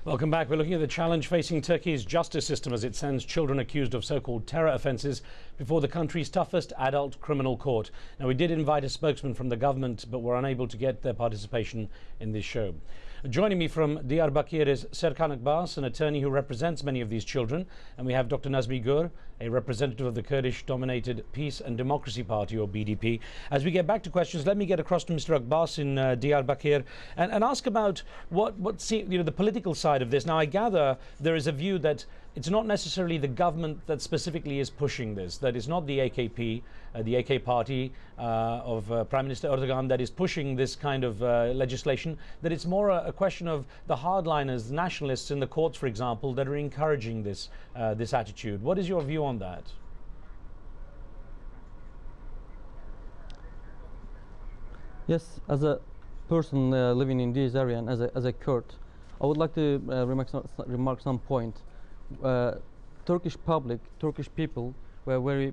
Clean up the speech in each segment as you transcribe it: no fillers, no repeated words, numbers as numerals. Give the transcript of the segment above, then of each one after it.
Welcome back. We're looking at the challenge facing Turkey's justice system as it sends children accused of so-called terror offences before the country's toughest adult criminal court. Now, we did invite a spokesman from the government, but were unable to get their participation in this show. Joining me from Diyarbakir is Serkan Akbas, an attorney who represents many of these children. And we have Dr. Nazmi Gur, a representative of the Kurdish-dominated Peace and Democracy Party, or BDP. As we get back to questions, let me get across to Mr. Akbas in Diyarbakir and ask about the political side of this. Now, I gather there is a view that it's not necessarily the government that specifically is pushing this, that it's not the AKP, the AK party of Prime Minister Erdogan that is pushing this kind of legislation, that it's more a question of the hardliners, nationalists in the courts, for example, that are encouraging this attitude. What is your view on that? Yes, as a person living in this area and as a Kurd, I would like to remark some point. Turkish public, Turkish people were very,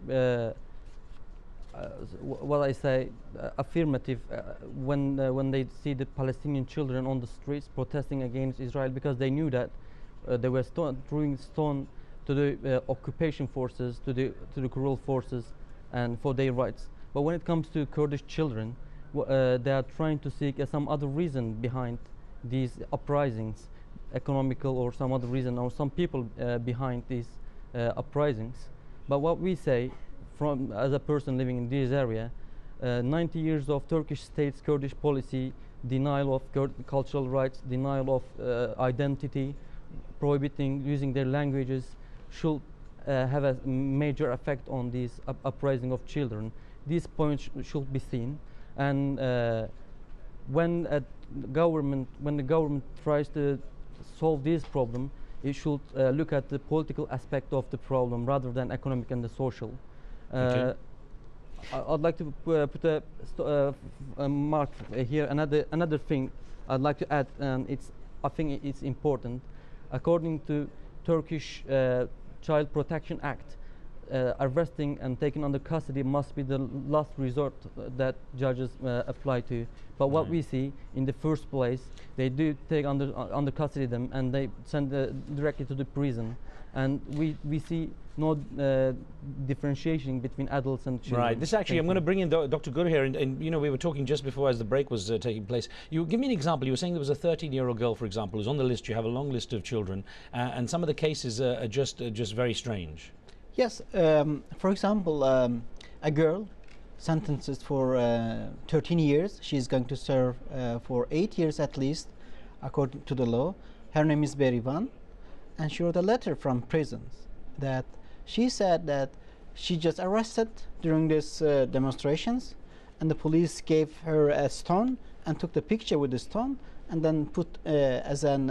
affirmative when they see the Palestinian children on the streets protesting against Israel, because they knew that they were throwing stone to the occupation forces, to the cruel forces, and for their rights. But when it comes to Kurdish children, they are trying to seek some other reason behind these uprisings, economical or some other reason, or some people behind these uprisings. But what we say, as a person living in this area, 90 years of Turkish state's Kurdish policy, denial of cultural rights, denial of identity, prohibiting using their languages, should have a major effect on these uprising of children. These points should be seen, and when the government tries to solve this problem, it should look at the political aspect of the problem rather than economic and the social. Okay. I'd like to put a mark here. Another thing I'd like to add, and I think it's important. According to Turkish Child Protection Act, arresting and taking under custody must be the last resort that judges apply to. But what we see, in the first place, they do take under custody them, and they send directly to the prison. And we see no differentiation between adults and children. Right. This actually, I'm going to bring in Dr. Gur here, and you know, we were talking just before as the break was taking place. You give me an example. You were saying there was a 13-year-old girl, for example, who's on the list. You have a long list of children, and some of the cases are just very strange. Yes, for example, a girl sentenced for 13 years. She's going to serve for 8 years at least, according to the law. Her name is Berivan, and she wrote a letter from prisons that she said that she just arrested during these demonstrations, and the police gave her a stone and took the picture with the stone and then put as an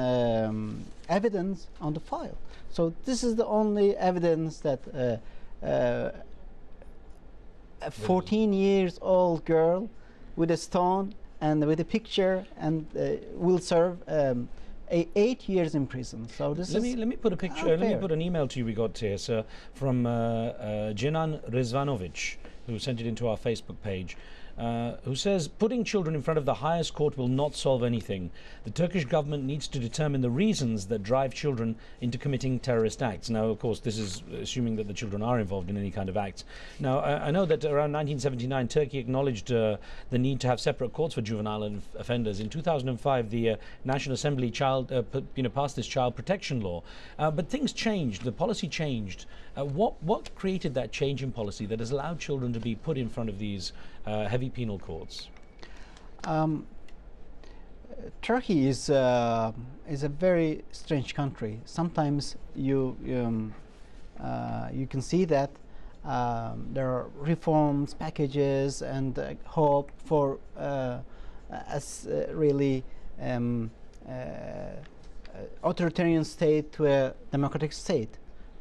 evidence on the file. So this is the only evidence that a 14 years old girl with a stone and with a picture and will serve 8 years in prison. So this let me put a picture. Let me put an email to you we got here, sir, from Jinan Rizvanovic, who sent it into our Facebook page. Who says, putting children in front of the highest court will not solve anything. The Turkish government needs to determine the reasons that drive children into committing terrorist acts. Now, of course, this is assuming that the children are involved in any kind of acts. Now, I know that around 1979, Turkey acknowledged the need to have separate courts for juvenile offenders. In 2005, the National Assembly passed this child protection law. But things changed. The policy changed. What created that change in policy that has allowed children to be put in front of these heavy penal courts? Turkey is a very strange country. Sometimes you can see that there are reforms, packages, and hope for really authoritarian state to a democratic state.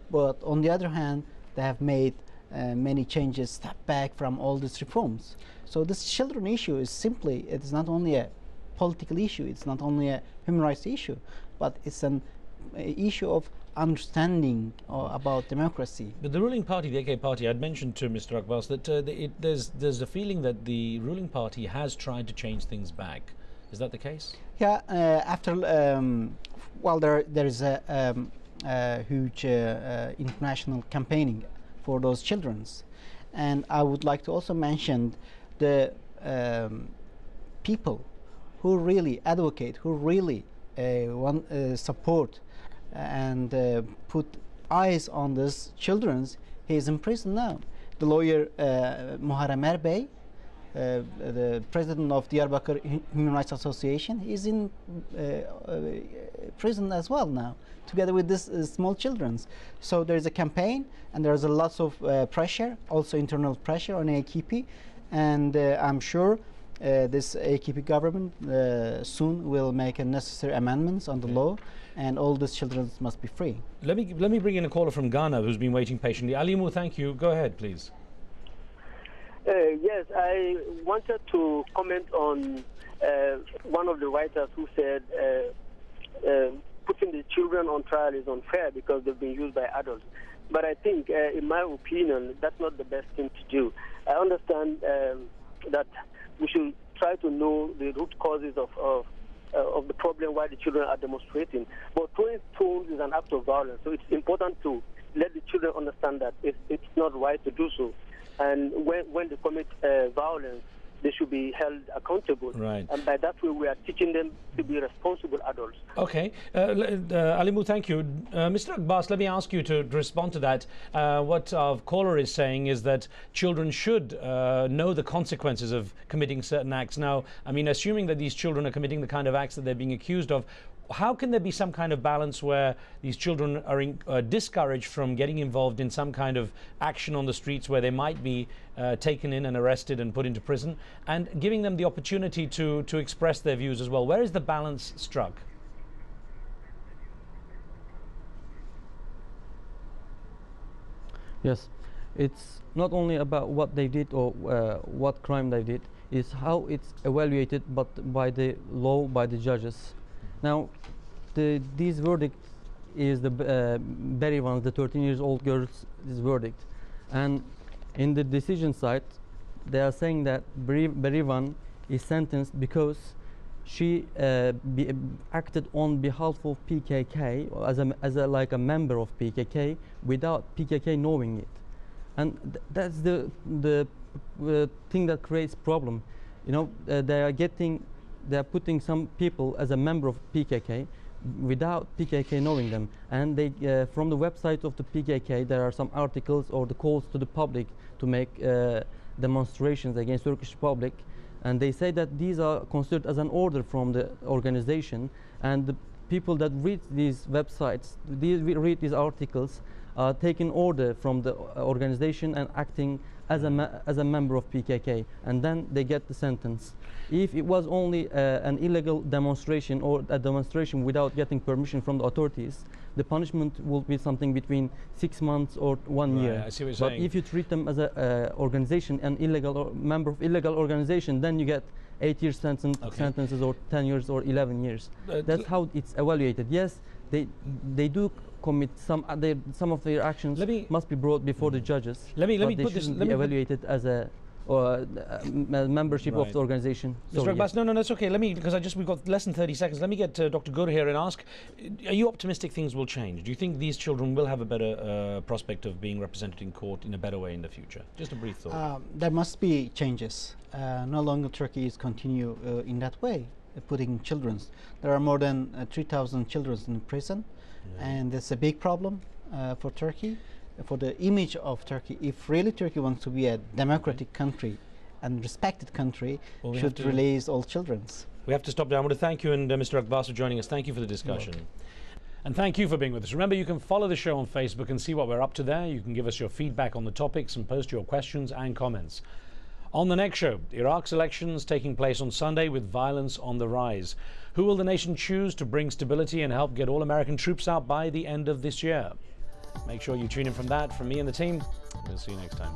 But on the other hand, they have made many changes, step back from all these reforms. So this children issue is simply, it is not only a political issue, it's not only a human rights issue, but it's an issue of understanding about democracy. But the ruling party, the AK party, I'd mentioned to Mr. Akbas that there's a feeling that the ruling party has tried to change things back. Is that the case? Yeah, after Well, there is a huge international campaigning for those children, and I would like to also mention the people who really advocate, who really want support and put eyes on these children. He is in prison now. The lawyer Muharrem Erbey, the president of Diyarbakir Human Rights Association, is in prison as well now, together with these small children. So there is a campaign, and there is a lot of pressure, also internal pressure on AKP, and I'm sure this AKP government soon will make a necessary amendments on the law, and all these children must be free. Let me bring in a caller from Ghana who's been waiting patiently. Alimu, thank you. Go ahead, please. Yes, I wanted to comment on one of the writers who said putting the children on trial is unfair because they've been used by adults. But I think, in my opinion, that's not the best thing to do. I understand that we should try to know the root causes of the problem why the children are demonstrating. But throwing stones is an act of violence, so it's important to let the children understand that it's not right to do so. And when they commit violence, they should be held accountable. Right. And by that way, we are teaching them to be responsible adults. Okay. Alimu, thank you. Mr. Abbas, let me ask you to respond to that. What our caller is saying is that children should know the consequences of committing certain acts. Now, I mean, assuming that these children are committing the kind of acts that they're being accused of, how can there be some kind of balance where these children are discouraged from getting involved in some kind of action on the streets where they might be taken in and arrested and put into prison, and giving them the opportunity to express their views as well? Where is the balance struck? Yes, it's not only about what they did or what crime they did, it's how it's evaluated but by the law, by the judges. Now, this verdict is the Berry one's, the 13 years old girl's verdict. And in the decision side, they are saying that Berry one is sentenced because she acted on behalf of PKK as like a member of PKK without PKK knowing it. And that's the thing that creates problem. You know, they are putting some people as a member of PKK without PKK knowing them, and they from the website of the PKK there are some articles or the calls to the public to make demonstrations against Turkish public, and they say that these are considered as an order from the organization, and the people that read these websites, read these articles, are taking order from the organization and acting as a member of PKK, and then they get the sentence. If it was only an illegal demonstration or a demonstration without getting permission from the authorities, the punishment will be something between 6 months or 1 year. I see what you're but saying. if you treat them as an organization, an illegal or member of illegal organization, then you get 8 years sentences or 10 years or 11 years. That's how it's evaluated. Yes, they do commit some of their actions must be brought before the judges. Let me put this. Let me evaluated as a membership of the organization. Mr. Abbas, no, that's okay. Let me, because we've got less than 30 seconds. Let me get Dr. Gur here and ask: are you optimistic things will change? Do you think these children will have a better prospect of being represented in court in a better way in the future? Just a brief thought. There must be changes. No longer Turkey is continue in that way, putting children. There are more than 3,000 children in prison, and it's a big problem for Turkey, for the image of Turkey. If really Turkey wants to be a democratic country and respected country, should release all children. We have to stop there. I want to thank you and Mr. Abbas for joining us. Thank you for the discussion. And thank you for being with us. Remember, you can follow the show on Facebook and see what we're up to there. You can give us your feedback on the topics and post your questions and comments. On the next show, Iraq's elections taking place on Sunday with violence on the rise. Who will the nation choose to bring stability and help get all American troops out by the end of this year? Make sure you tune in from me and the team. We'll see you next time.